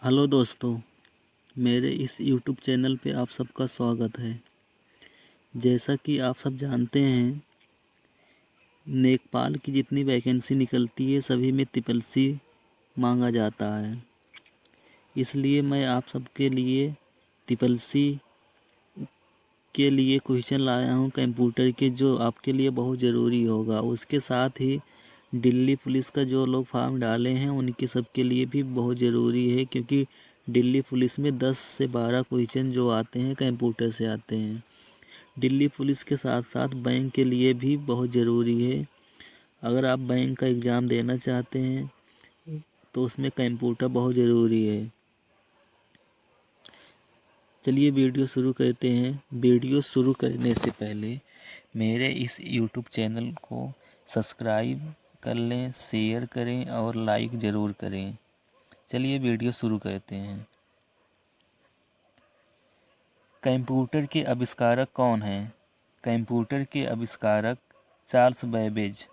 Hello दोस्तों, मेरे इस YouTube चैनल पे आप सबका स्वागत है। जैसा कि आप सब जानते हैं, लेखपाल की जितनी वैकेंसी निकलती है सभी में ट्रिपल मांगा जाता है। इसलिए मैं आप सबके लिए ट्रिपल के लिए क्वेश्चन लाया हूँ कंप्यूटर के, जो आपके लिए बहुत ज़रूरी होगा। उसके साथ ही दिल्ली पुलिस का जो लोग फॉर्म डाले हैं उनके सबके लिए भी बहुत ज़रूरी है, क्योंकि दिल्ली पुलिस में 10 से 12 क्वेश्चन जो आते हैं कंप्यूटर से आते हैं। दिल्ली पुलिस के साथ साथ बैंक के लिए भी बहुत ज़रूरी है। अगर आप बैंक का एग्ज़ाम देना चाहते हैं तो उसमें कंप्यूटर बहुत ज़रूरी है। चलिए वीडियो शुरू करते हैं। वीडियो शुरू करने से पहले मेरे इस YouTube चैनल को सब्सक्राइब कर लें, शेयर करें और लाइक ज़रूर करें। चलिए वीडियो शुरू करते हैं। कंप्यूटर के आविष्कारक कौन हैं? कंप्यूटर के आविष्कारक चार्ल्स बेबेज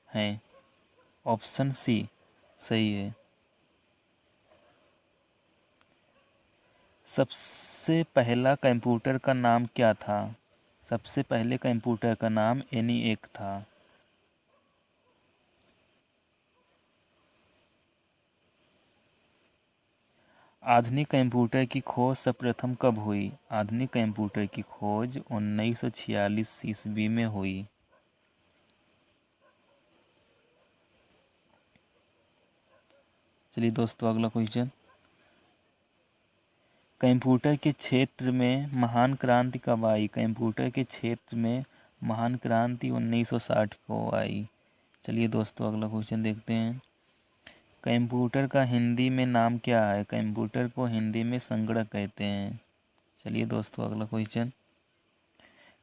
हैं। ऑप्शन सी सही है। सबसे पहला कंप्यूटर का नाम क्या था? सबसे पहले कंप्यूटर का नाम ENIAC था। आधुनिक कंप्यूटर की खोज सर्वप्रथम कब हुई? आधुनिक कंप्यूटर की खोज 1946 ईस्वी में हुई। चलिए दोस्तों, अगला क्वेश्चन। कंप्यूटर के क्षेत्र में महान क्रांति कब आई? कंप्यूटर के क्षेत्र में महान क्रांति 1960 को आई। चलिए दोस्तों, अगला क्वेश्चन देखते हैं। कंप्यूटर का हिंदी में नाम क्या है? कंप्यूटर को हिंदी में संगणक कहते हैं। चलिए दोस्तों, अगला क्वेश्चन।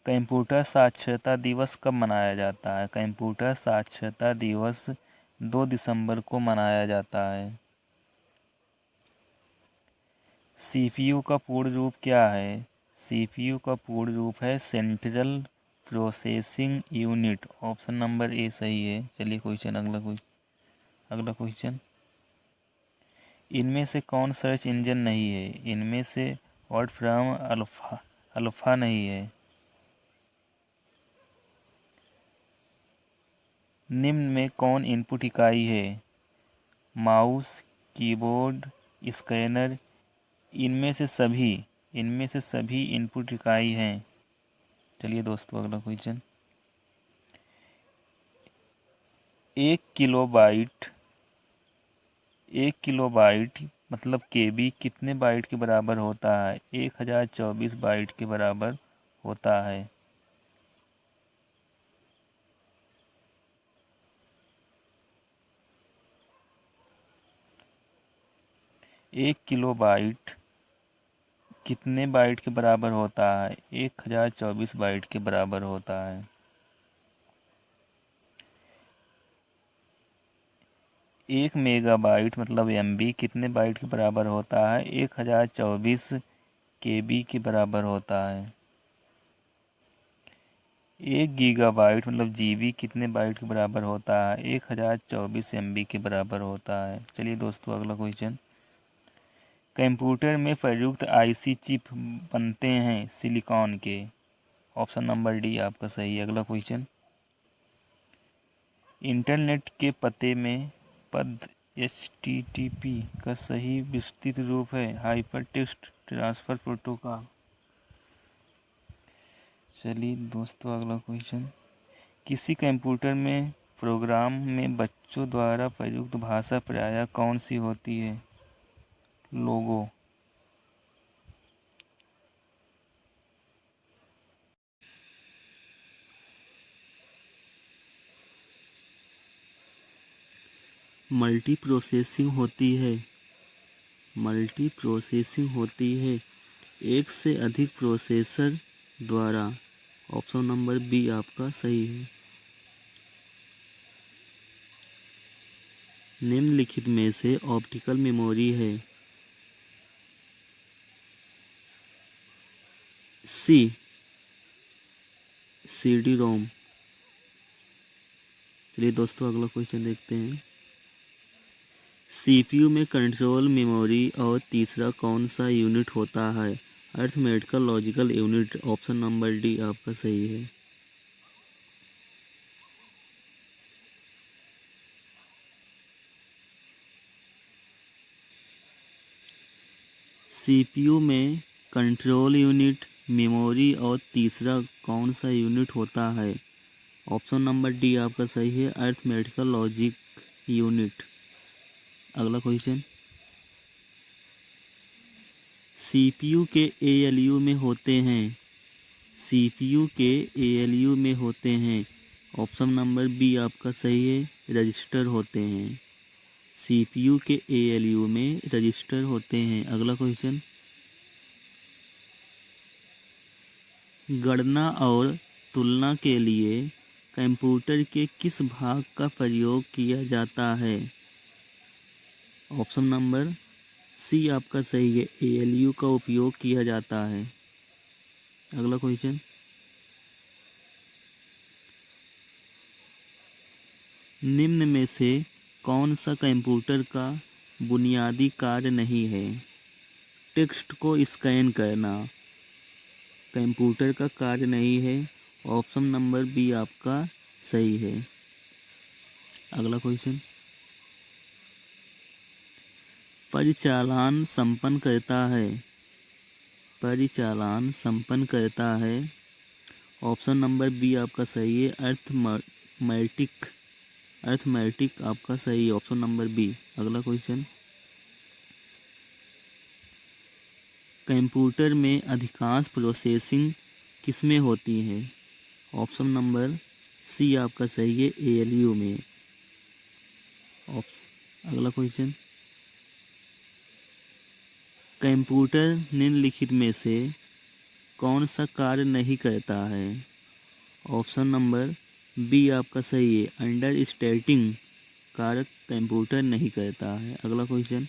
कंप्यूटर साक्षरता दिवस कब मनाया जाता है? कंप्यूटर साक्षरता दिवस 2 दिसंबर को मनाया जाता है। CPU का पूर्ण रूप क्या है? CPU का पूर्ण रूप है central processing unit. Option number A सही है। चलिए क्वेश्चन, अगला क्वेश्चन। इनमें से कौन सर्च इंजन नहीं है? इनमें से वर्ड फ्रॉम अल्फा नहीं है। निम्न में कौन इनपुट इकाई है? Mouse, keyboard, scanner. इनमें से सभी इनपुट इकाई हैं। चलिए दोस्तों, अगला क्वेश्चन। 1 किलोबाइट मतलब KB कितने बाइट के बराबर होता है? 1024 बाइट के बराबर होता है। 1 किलोबाइट कितने बाइट के बराबर होता है? 1024 बाइट के बराबर होता है। 1 मेगाबाइट मतलब MB कितने बाइट के बराबर होता है? 1024 KB के बराबर होता है। 1 गीगाबाइट मतलब GB कितने बाइट के बराबर होता है? 1024 MB के बराबर होता है। चलिए दोस्तों, अगला क्वेश्चन। कंप्यूटर में प्रयुक्त IC चिप बनते हैं सिलिकॉन के। ऑप्शन नंबर डी आपका सही है। अगला क्वेश्चन। इंटरनेट के पते में पद HTTP का सही विस्तृत रूप है हाइपर टेक्स्ट ट्रांसफर प्रोटोकॉल। चलिए दोस्तों, अगला क्वेश्चन। किसी कंप्यूटर में प्रोग्राम में बच्चों द्वारा प्रयुक्त भाषा प्रायः कौन सी होती है? लोगो। मल्टी प्रोसेसिंग होती है एक से अधिक प्रोसेसर द्वारा। ऑप्शन नंबर बी आपका सही है। निम्नलिखित में से ऑप्टिकल मेमोरी है? सी CD-ROM। चलिए दोस्तों, अगला क्वेश्चन देखते हैं। सीपीयू में कंट्रोल मेमोरी और तीसरा कौन सा यूनिट होता है? Arithmetical logical unit. Option number D आपका सही है। सीपीयू में कंट्रोल यूनिट, मेमोरी और तीसरा कौन सा यूनिट होता है? ऑप्शन नंबर डी आपका सही है, अरिथमेटिकल लॉजिक यूनिट। अगला क्वेश्चन, सीपीयू के एएलयू में होते हैं। सीपीयू के एएलयू में होते हैं। ऑप्शन नंबर बी आपका सही है, रजिस्टर होते हैं। सीपीयू के एएलयू में रजिस्टर होते हैं। अगला क्वेश्चन, गणना और तुलना के लिए कंप्यूटर के किस भाग का प्रयोग किया जाता है? ऑप्शन नंबर सी आपका सही है, एएलयू का उपयोग किया जाता है। अगला क्वेश्चन, निम्न में से कौन सा कंप्यूटर का बुनियादी कार्य नहीं है? टेक्स्ट को स्कैन करना कंप्यूटर का कार्य नहीं है। ऑप्शन नंबर बी आपका सही है। अगला क्वेश्चन, परिचालन संपन्न करता है। परिचालन संपन्न करता है। ऑप्शन नंबर बी आपका सही है, अर्थमेटिक। अर्थमेटिक आपका सही है, ऑप्शन नंबर बी। अगला क्वेश्चन, कंप्यूटर में अधिकांश प्रोसेसिंग किसमें होती है? ऑप्शन नंबर सी आपका सही है, एएलयू में। अगला क्वेश्चन, कंप्यूटर निम्नलिखित में से कौन सा कार्य नहीं करता है? ऑप्शन नंबर बी आपका सही है, अंडरस्टैंडिंग कार्य कंप्यूटर नहीं करता है। अगला क्वेश्चन,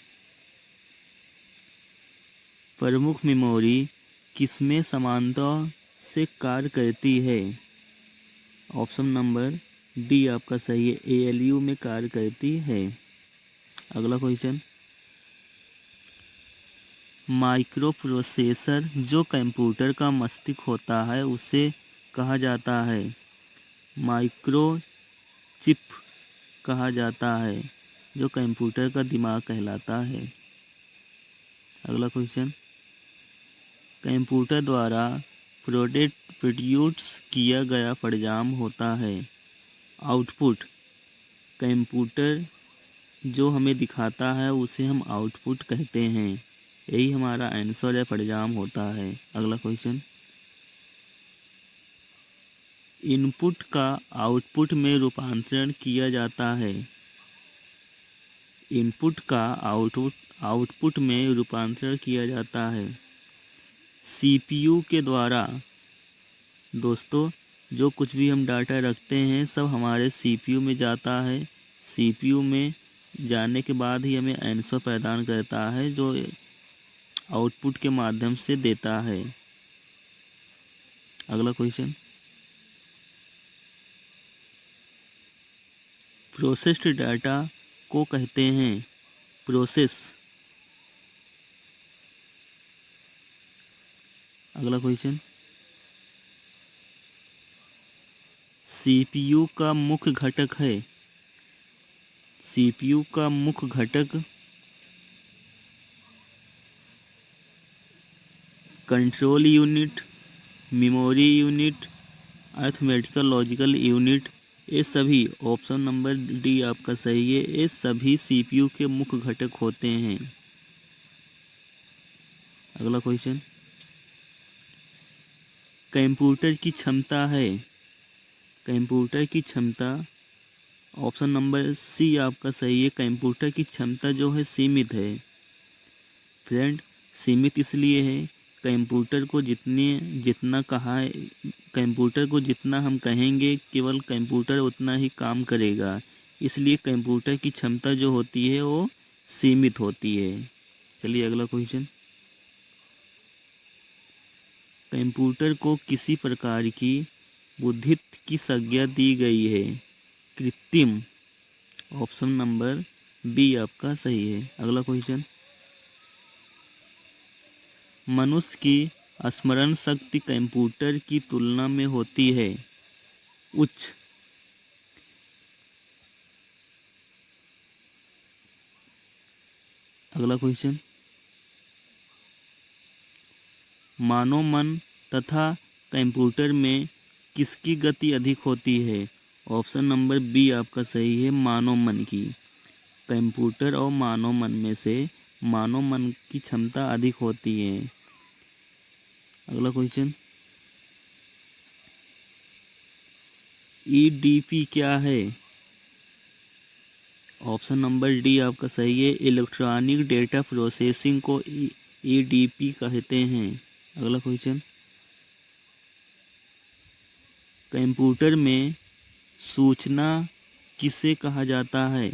प्रमुख मेमोरी किसमें समानता से कार्य करती है? ऑप्शन नंबर डी आपका सही है, एएलयू में कार्य करती है। अगला क्वेश्चन, माइक्रो प्रोसेसर जो कंप्यूटर का मस्तिष्क होता है उसे कहा जाता है? माइक्रो चिप कहा जाता है, जो कंप्यूटर का दिमाग कहलाता है। अगला क्वेश्चन, कंप्यूटर द्वारा प्रोड्यूस किया गया परिणाम होता है आउटपुट। कंप्यूटर जो हमें दिखाता है उसे हम आउटपुट कहते हैं। यही हमारा आंसर या परिणाम होता है। अगला क्वेश्चन, इनपुट का आउटपुट में रूपांतरण किया जाता है। इनपुट का आउटपुट में रूपांतरण किया जाता है सीपीयू के द्वारा। दोस्तों, जो कुछ भी हम डाटा रखते हैं सब हमारे सीपीयू में जाता है। सीपीयू में जाने के बाद ही हमें आंसर प्रदान करता है, जो आउटपुट के माध्यम से देता है। अगला क्वेश्चन, प्रोसेस्ड डाटा को कहते हैं प्रोसेस। अगला क्वेश्चन, सीपीयू का मुख्य घटक है। सीपीयू का मुख्य घटक control unit, memory unit, arithmetical logical unit, ये सभी ऑप्शन नंबर डी आपका सही है, ये सभी सीपीयू के मुख्य घटक होते हैं। अगला क्वेश्चन, कंप्यूटर की क्षमता है। कंप्यूटर की क्षमता, ऑप्शन नंबर सी आपका सही है, कंप्यूटर की क्षमता जो है सीमित है। फ्रेंड, सीमित इसलिए है, कंप्यूटर को जितना कहा है, कंप्यूटर को जितना हम कहेंगे केवल कंप्यूटर उतना ही काम करेगा। इसलिए कंप्यूटर की क्षमता जो होती है वो सीमित होती है। चलिए अगला क्वेश्चन, कंप्यूटर को किसी प्रकार की बुद्धित्व की संज्ञा दी गई है? कृत्रिम। ऑप्शन नंबर बी आपका सही है। अगला क्वेश्चन, मनुष्य की स्मरण शक्ति कंप्यूटर की तुलना में होती है उच्च। अगला क्वेश्चन, मानव मन तथा कंप्यूटर में किसकी गति अधिक होती है? ऑप्शन नंबर बी आपका सही है, मानव मन की। कंप्यूटर और मानव मन में से मानव मन की क्षमता अधिक होती है। अगला क्वेश्चन, ईडीपी क्या है? ऑप्शन नंबर डी आपका सही है, इलेक्ट्रॉनिक डेटा प्रोसेसिंग को ईडीपी कहते हैं। अगला क्वेश्चन, कंप्यूटर में सूचना किसे कहा जाता है?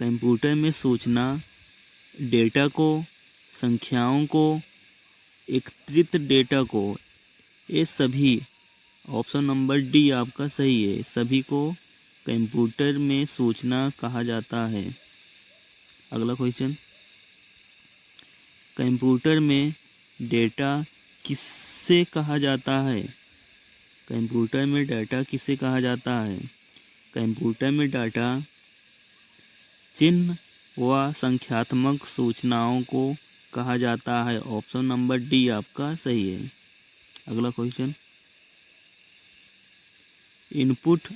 कंप्यूटर में सूचना डेटा को, संख्याओं को, एकत्रित डेटा को, ये सभी, ऑप्शन नंबर डी आपका सही है, सभी को कंप्यूटर में सूचना कहा जाता है। अगला क्वेश्चन, कंप्यूटर में डेटा किससे कहा जाता है? कंप्यूटर में डाटा किसे कहा जाता है? कंप्यूटर में डाटा चिन्ह व संख्यात्मक सूचनाओं को कहा जाता है। ऑप्शन नंबर डी आपका सही है। अगला क्वेश्चन, इनपुट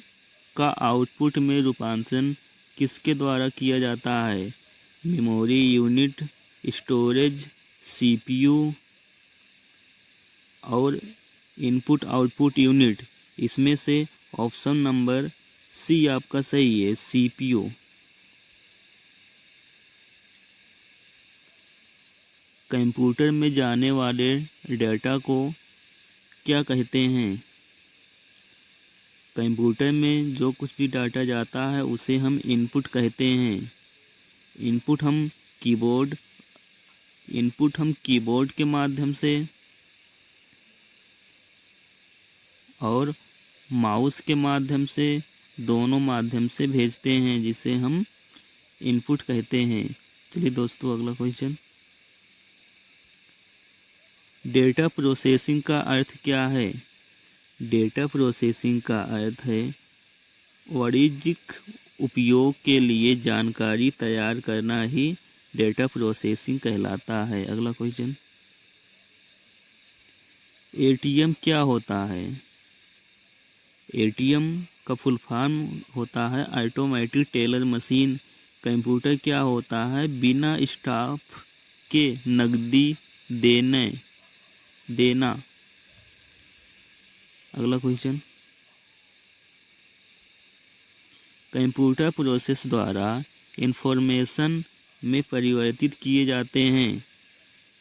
का आउटपुट में रूपांतरण किसके द्वारा किया जाता है? मेमोरी यूनिट, स्टोरेज, सीपीयू और इनपुट आउटपुट यूनिट। इसमें से ऑप्शन नंबर सी आपका सही है, सीपीयू। कंप्यूटर में जाने वाले डेटा को क्या कहते हैं? कंप्यूटर में जो कुछ भी डाटा जाता है उसे हम इनपुट कहते हैं। इनपुट हम कीबोर्ड के माध्यम से और माउस के माध्यम से, दोनों माध्यम से भेजते हैं, जिसे हम इनपुट कहते हैं। चलिए दोस्तों, अगला क्वेश्चन, डेटा प्रोसेसिंग का अर्थ क्या है? डेटा प्रोसेसिंग का अर्थ है वाणिज्यिक उपयोग के लिए जानकारी तैयार करना ही डेटा प्रोसेसिंग कहलाता है। अगला क्वेश्चन, एटीएम क्या होता है? एटीएम का फुल फॉर्म होता है ऑटोमेटिक टेलर मशीन। कंप्यूटर क्या होता है? बिना स्टाफ के नकदी देना। अगला क्वेश्चन, कंप्यूटर प्रोसेस द्वारा इंफॉर्मेशन में परिवर्तित किए जाते हैं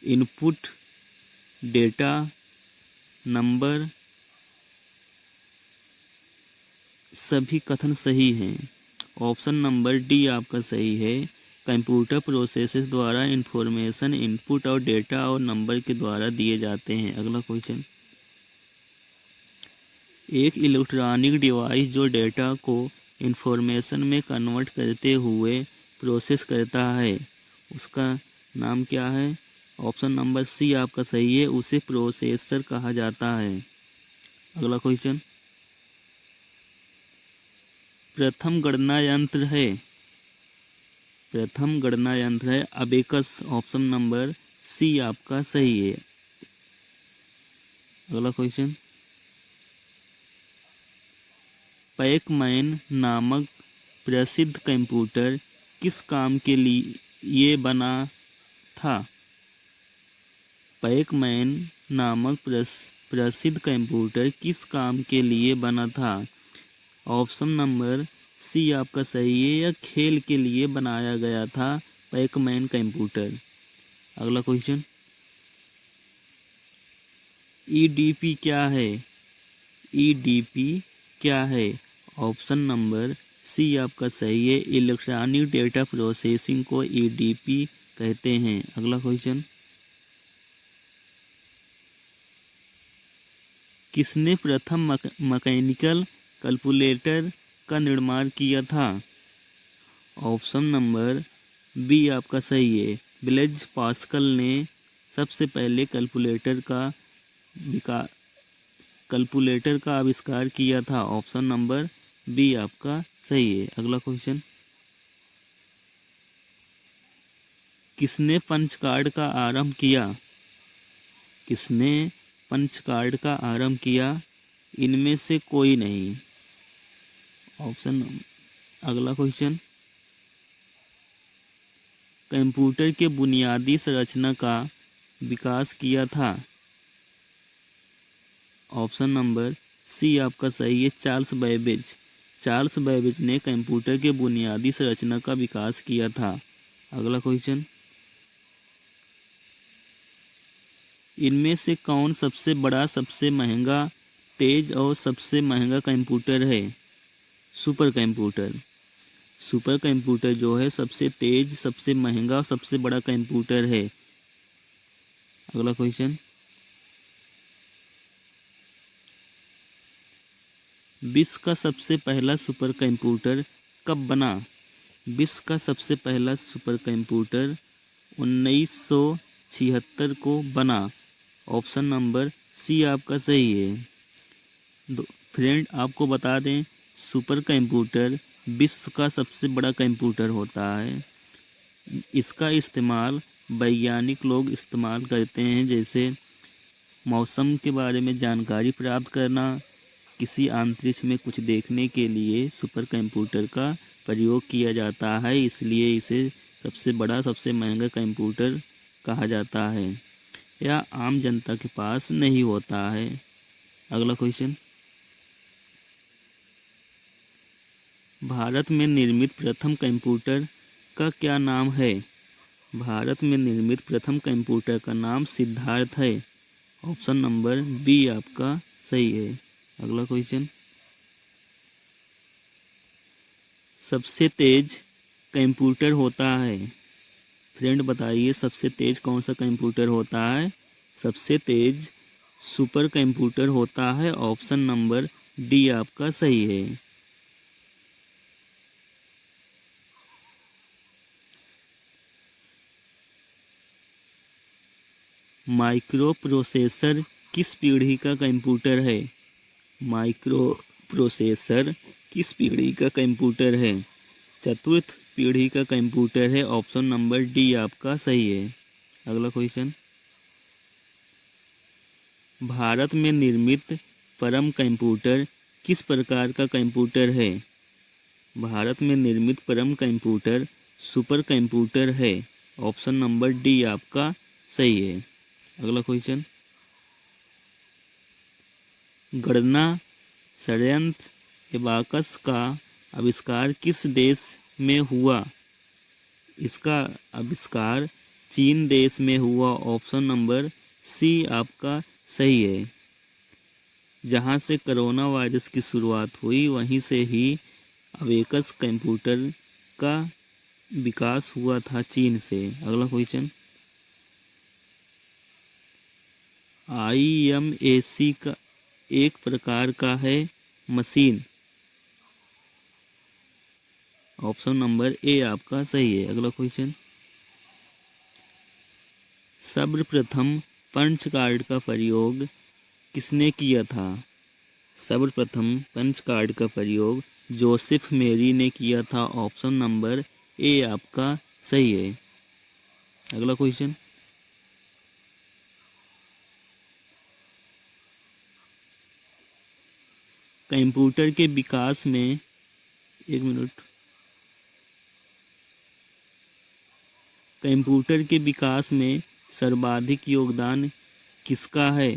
इनपुट, डेटा, नंबर, सभी कथन सही हैं। ऑप्शन नंबर डी आपका सही है, कंप्यूटर प्रोसेसेस द्वारा इंफॉर्मेशन इनपुट और डेटा और नंबर के द्वारा दिए जाते हैं। अगला क्वेश्चन, एक इलेक्ट्रॉनिक डिवाइस जो डेटा को इंफॉर्मेशन में कन्वर्ट करते हुए प्रोसेस करता है, उसका नाम क्या है? ऑप्शन नंबर सी आपका सही है, उसे प्रोसेसर कहा जाता है। अगला क्वेश्चन, प्रथम गणना यंत्र है अबेकस। ऑप्शन नंबर सी आपका सही है। अगला क्वेश्चन, पैकमैन नामक प्रसिद्ध कंप्यूटर किस काम के लिए बना था? पैकमैन नामक प्रसिद्ध कंप्यूटर किस काम के लिए बना था? ऑप्शन नंबर सी आपका सही है, यह खेल के लिए बनाया गया था पैकमैन कंप्यूटर। अगला क्वेश्चन, ईडीपी क्या है? ईडीपी क्या है? ऑप्शन नंबर सी आपका सही है, इलेक्ट्रॉनिक डेटा प्रोसेसिंग को ईडीपी कहते हैं। अगला क्वेश्चन, किसने प्रथम मैकेनिकल कैलकुलेटर का निर्माण किया था? ऑप्शन नंबर बी आपका सही है। ब्लेज पास्कल ने सबसे पहले कैलकुलेटर का आविष्कार किया था। ऑप्शन नंबर बी आपका सही है। अगला क्वेश्चन, किसने पंच कार्ड का आरंभ किया? किसने पंच कार्ड का आरंभ किया? इनमें से कोई नहीं। ऑप्शन, अगला क्वेश्चन, कंप्यूटर के बुनियादी संरचना का विकास किया था। ऑप्शन नंबर सी आपका सही है, चार्ल्स बेबेज। चार्ल्स बेबेज ने कंप्यूटर के बुनियादी संरचना का विकास किया था। अगला क्वेश्चन, इनमें से कौन सबसे बड़ा, सबसे महंगा, तेज और सबसे महंगा कंप्यूटर है? Super computer. सुपर कंप्यूटर जो है सबसे तेज, सबसे महंगा, सबसे बड़ा कंप्यूटर है। अगला क्वेश्चन, विश्व का सबसे पहला सुपर कंप्यूटर कब बना? विश्व का सबसे पहला सुपर कंप्यूटर 1976 को बना। ऑप्शन नंबर सी आपका सही है। फ्रेंड आपको बता दें, सुपर कंप्यूटर विश्व का सबसे बड़ा कंप्यूटर होता है। इसका इस्तेमाल वैज्ञानिक लोग इस्तेमाल करते हैं, जैसे मौसम के बारे में जानकारी प्राप्त करना, किसी अंतरिक्ष में कुछ देखने के लिए सुपर कंप्यूटर का प्रयोग किया जाता है। इसलिए इसे सबसे बड़ा, सबसे महंगा कंप्यूटर कहा जाता है। यह आम जनता के पास नहीं होता है। अगला क्वेश्चन, भारत में निर्मित प्रथम कंप्यूटर का क्या नाम है? भारत में निर्मित प्रथम कंप्यूटर का नाम सिद्धार्थ है। ऑप्शन नंबर बी आपका सही है। अगला क्वेश्चन, सबसे तेज कंप्यूटर होता है। फ्रेंड बताइए, सबसे तेज कौन सा कंप्यूटर होता है? सबसे तेज सुपर कंप्यूटर होता है। ऑप्शन नंबर डी आपका सही है। माइक्रो प्रोसेसर किस पीढ़ी का कंप्यूटर है? माइक्रो प्रोसेसर किस पीढ़ी का कंप्यूटर है? चतुर्थ पीढ़ी का कंप्यूटर है। ऑप्शन नंबर डी आपका सही है। अगला क्वेश्चन, भारत में निर्मित परम कंप्यूटर किस प्रकार का कंप्यूटर है? भारत में निर्मित परम कंप्यूटर सुपर कंप्यूटर है। ऑप्शन नंबर डी आपका सही है। अगला क्वेश्चन, गणना संयंत्र एबाकस का आविष्कार किस देश में हुआ? इसका आविष्कार चीन देश में हुआ। ऑप्शन नंबर सी आपका सही है। जहां से कोरोना वायरस की शुरुआत हुई, वहीं से ही अबेकस कंप्यूटर का विकास हुआ था, चीन से। अगला क्वेश्चन, IMAC का एक प्रकार का है मशीन। ऑप्शन नंबर ए आपका सही है। अगला क्वेश्चन, सर्वप्रथम पंच कार्ड का प्रयोग किसने किया था? सर्वप्रथम पंच कार्ड का प्रयोग जोसेफ मेरी ने किया था। ऑप्शन नंबर ए आपका सही है। अगला क्वेश्चन, कंप्यूटर के विकास में, एक मिनट, कंप्यूटर के विकास में सर्वाधिक योगदान किसका है?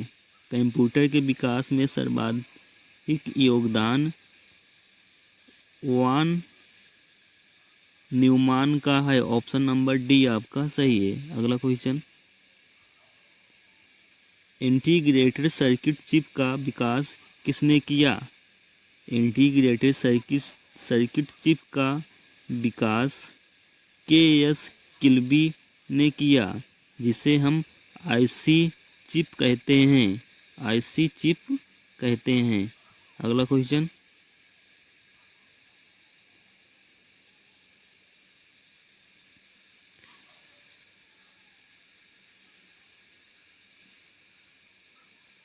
कंप्यूटर के विकास में सर्वाधिक योगदान वॉन न्यूमान का है। ऑप्शन नंबर डी आपका सही है। अगला क्वेश्चन, इंटीग्रेटेड सर्किट चिप का विकास किसने किया? इंटीग्रेटेड सर्किट चिप का विकास KS किल्बी ने किया, जिसे हम IC चिप कहते हैं। IC चिप कहते हैं। अगला क्वेश्चन,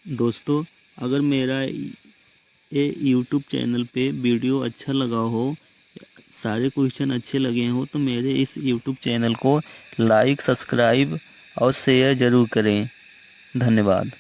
दोस्तों अगर मेरा ये यूट्यूब चैनल पे वीडियो अच्छा लगा हो, सारे क्वेश्चन अच्छे लगे हो, तो मेरे इस यूट्यूब चैनल को लाइक, सब्सक्राइब और शेयर ज़रूर करें। धन्यवाद।